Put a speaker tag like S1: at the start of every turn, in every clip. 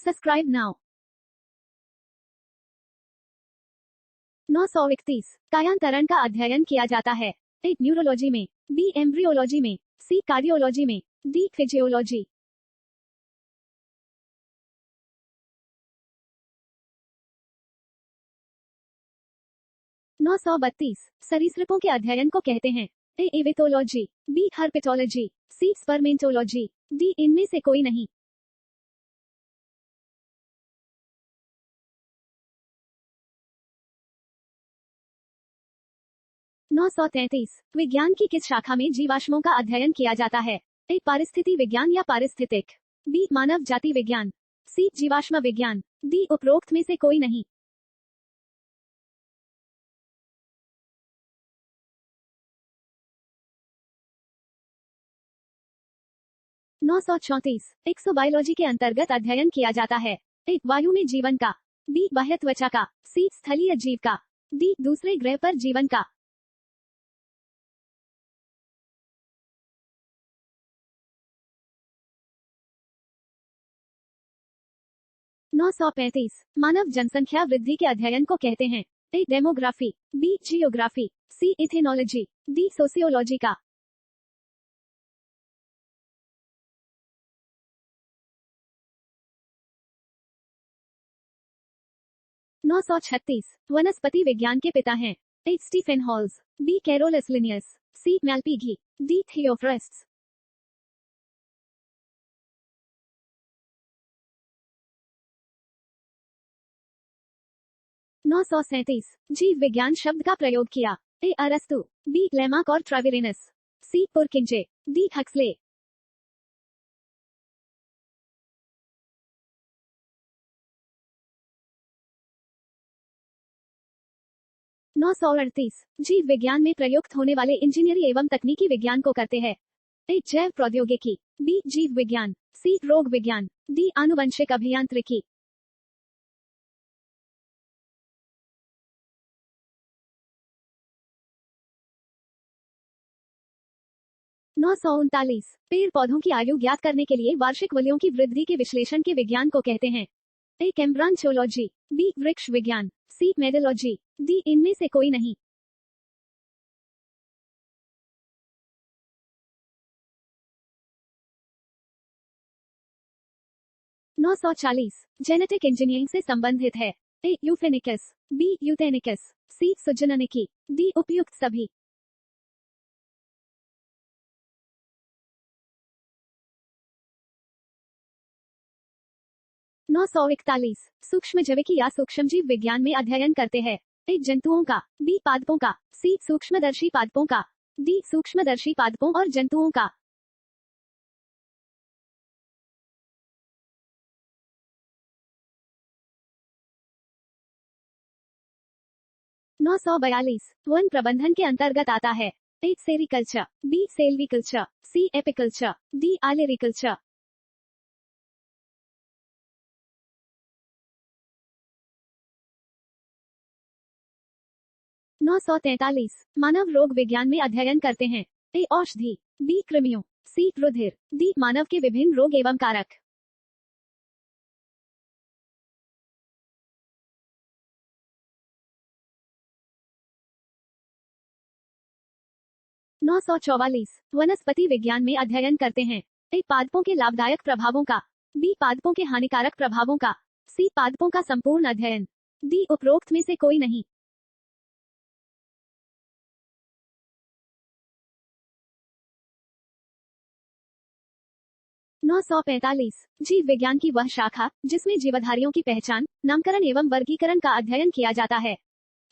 S1: Subscribe now. 931 कायांतरण का अध्ययन किया जाता है। ए न्यूरोलॉजी में, बी एम्ब्रियोलॉजी में, सी कार्डियोलॉजी में, डी फिजियोलॉजी। 932 सरीसृपों के अध्ययन को कहते हैं। ए एविटोलॉजी, बी हर्पेटोलॉजी, सी स्पर्मेंटोलॉजी, डी इनमें से कोई नहीं। 933 विज्ञान की किस शाखा में जीवाश्मों का अध्ययन किया जाता है। ए पारिस्थिति विज्ञान या पारिस्थितिक, बी मानव जाति विज्ञान, सी जीवाश्म विज्ञान, डी उपरोक्त में से कोई नहीं। 934 एक्सोबायोलॉजी के अंतर्गत अध्ययन किया जाता है। ए वायु में जीवन का, बी बाह्य त्वचा का, सी स्थलीय जीव का, डी दूसरे ग्रह पर जीवन का। 935 मानव जनसंख्या वृद्धि के अध्ययन को कहते हैं। A demography, B geography, C ethnology, D sociology का। 936 वनस्पति विज्ञान के पिता हैं। A Stephen Hales, B Carolus Linnaeus, C Malpighi, D Theophrastus. 937 जीव विज्ञान शब्द का प्रयोग किया। ए अरस्तु, बी लेमार्क और Treviranus, C Purkinje, D Huxley. 938 जीव विज्ञान में प्रयुक्त होने वाले इंजीनियरी एवं तकनीकी विज्ञान को करते हैं। ए जैव प्रौद्योगिकी, बी जीव विज्ञान, सी रोग विज्ञान, डी आनुवंशिक अभियांत्रिकी। 939 पेड़ पौधों की आयु ज्ञात करने के लिए वार्षिक वलयों की वृद्धि के विश्लेषण के विज्ञान को कहते हैं। ए कैम्ब्रांचियोलॉजी, बी वृक्ष विज्ञान, सी मेडोलॉजी, डी इनमें से कोई नहीं। 940 जेनेटिक इंजीनियरिंग से संबंधित है। ए यूफेनिकस, बी यूटेनिकस, सी सुजननिकी, डी उपयुक्त सभी। 941 सूक्ष्मजैविकी या सूक्ष्मजीव विज्ञान में अध्ययन करते हैं। ए जंतुओं का, बी पादपों का, सी सूक्ष्मदर्शी पादपों का, डी सूक्ष्मदर्शी पादपों और जंतुओं का। 942 वन प्रबंधन के अंतर्गत आता है। ए सेरिकल्चर, बी सेल्विकल्चर, सी एपिकल्चर, डी आलेरिकल्चर। 943 मानव रोग विज्ञान में अध्ययन करते हैं। ए औषधि, बी कृमियों, सी रुधिर, डी मानव के विभिन्न रोग एवं कारक। 944 वनस्पति विज्ञान में अध्ययन करते हैं। ए पादपों के लाभदायक प्रभावों का, बी पादपों के हानिकारक प्रभावों का, सी पादपों का संपूर्ण अध्ययन, डी उपरोक्त में से कोई नहीं। 945 जीव विज्ञान की वह शाखा जिसमें जीवधारियों की पहचान, नामकरण एवं वर्गीकरण का अध्ययन किया जाता है।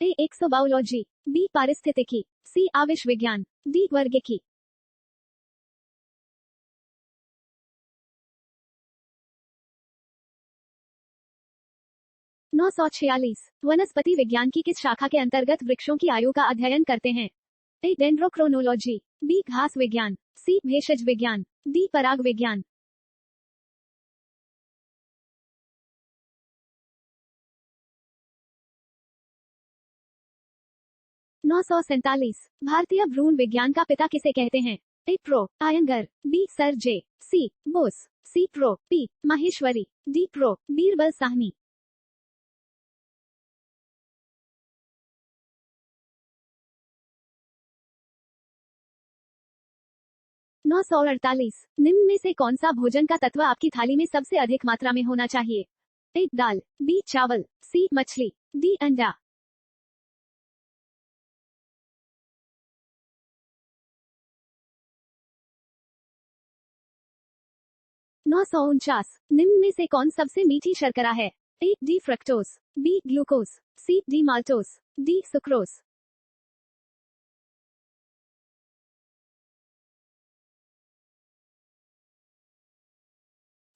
S1: ए एक्सोबायोलॉजी, बी पारिस्थितिकी, सी आविष विज्ञान, डी वर्गीकी। 946 वनस्पति विज्ञान की किस शाखा के अंतर्गत वृक्षों की आयु का अध्ययन करते हैं। ए डेंड्रोक्रोनोलॉजी, बी घास विज्ञान, सी भेषज विज्ञान, डी पराग विज्ञान। 947 भारतीय भ्रूण विज्ञान का पिता किसे कहते हैं। A prof Iyengar, B sir J, C Bose, C prof P Maheshwari, D prof Birbal Sahni. 948 निम्न में से कौन सा भोजन का तत्व आपकी थाली में सबसे अधिक मात्रा में होना चाहिए? ए दाल, बी चावल, सी मछली, डी अंडा। 949 निम्न में से कौन सबसे मीठी शर्करा है? A D fructose, B glucose, C D maltose, D sucrose.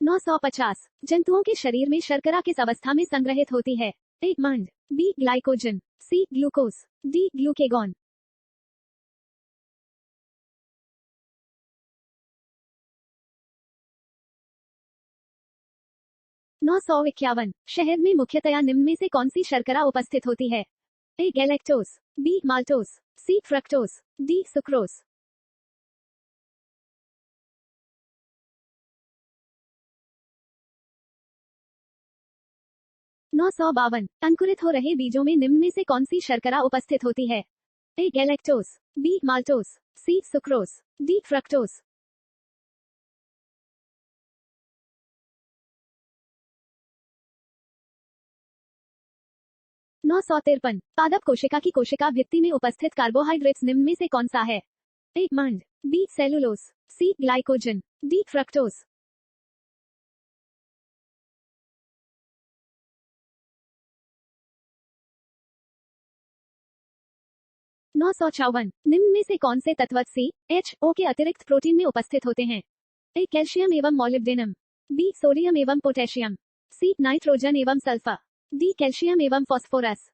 S1: 950 जंतुओं के शरीर में शर्करा किस अवस्था में संग्रहित होती है? ए मंड, B glycogen, C glucose, D glucagon. 951 शहद में मुख्यतया निम्न में से कौन सी शर्करा उपस्थित होती है? ए गैलेक्टोज, बी माल्टोज, सी फ्रक्टोज, डी सुक्रोज। 952 अंकुरित हो रहे बीजों में निम्न में से कौन सी शर्करा उपस्थित होती है? ए गैलेक्टोज, बी माल्टोज, सी सुक्रोज, डी फ्रक्टोज। 953 पादप कोशिका की कोशिका भित्ति में उपस्थित कार्बोहाइड्रेट्स निम्न में से कौन सा है? ए मंड, बी सेलुलोज, सी ग्लाइकोजन, डी फ्रक्टोज। 954 निम्न में से कौन से तत्व सी एच ओ के अतिरिक्त प्रोटीन में उपस्थित होते हैं? ए कैल्शियम एवं मोलिब्डेनम, बी सोडियम एवं पोटेशियम, सी नाइट्रोजन एवं सल्फर, डी कैल्शियम एवं फास्फोरस।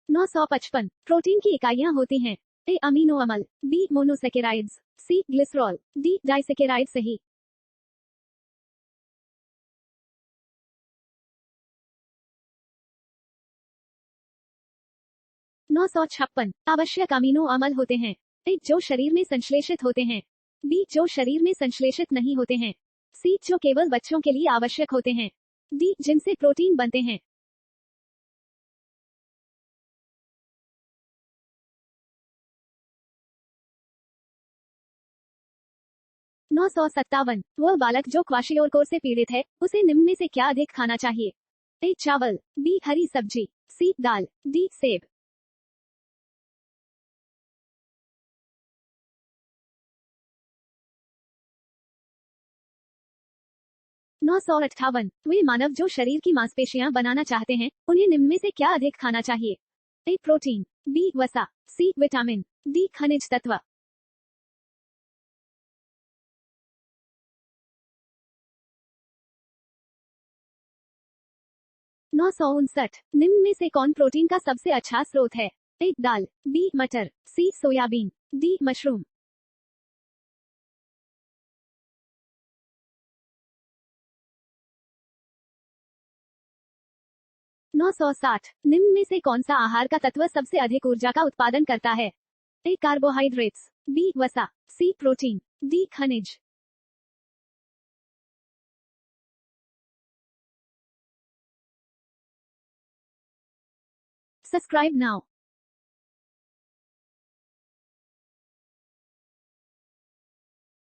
S1: 955 प्रोटीन की इकाइयां होती हैं। ए अमीनो अम्ल, बी मोनोसेकेराइड्स, सी ग्लिसरॉल, डी डाइसेकेराइड सही। 956 आवश्यक अमीनो अम्ल होते हैं। ए जो शरीर में संश्लेषित होते हैं, बी जो शरीर में संश्लेषित नहीं होते हैं, सी जो केवल बच्चों के लिए आवश्यक होते हैं, डी जिनसे प्रोटीन बनते हैं। 957 वह बालक जो क्वाशियोरकोर से पीड़ित है, उसे निम्न में से क्या अधिक खाना चाहिए? ए चावल, बी हरी सब्जी, सी दाल, डी सेब। 958 वे मानव जो शरीर की मांसपेशियां बनाना चाहते हैं, उन्हें निम्न में से क्या अधिक खाना चाहिए? ए प्रोटीन, बी वसा, सी विटामिन, डी खनिज तत्व। 959 निम्न में से कौन प्रोटीन का सबसे अच्छा स्रोत है? ए दाल, बी मटर, सी सोयाबीन, डी मशरूम। 960 निम्न में से कौन सा आहार का तत्व सबसे अधिक ऊर्जा का उत्पादन करता है? ए कार्बोहाइड्रेट्स, बी वसा, सी प्रोटीन, डी खनिज। 'Subscribe now'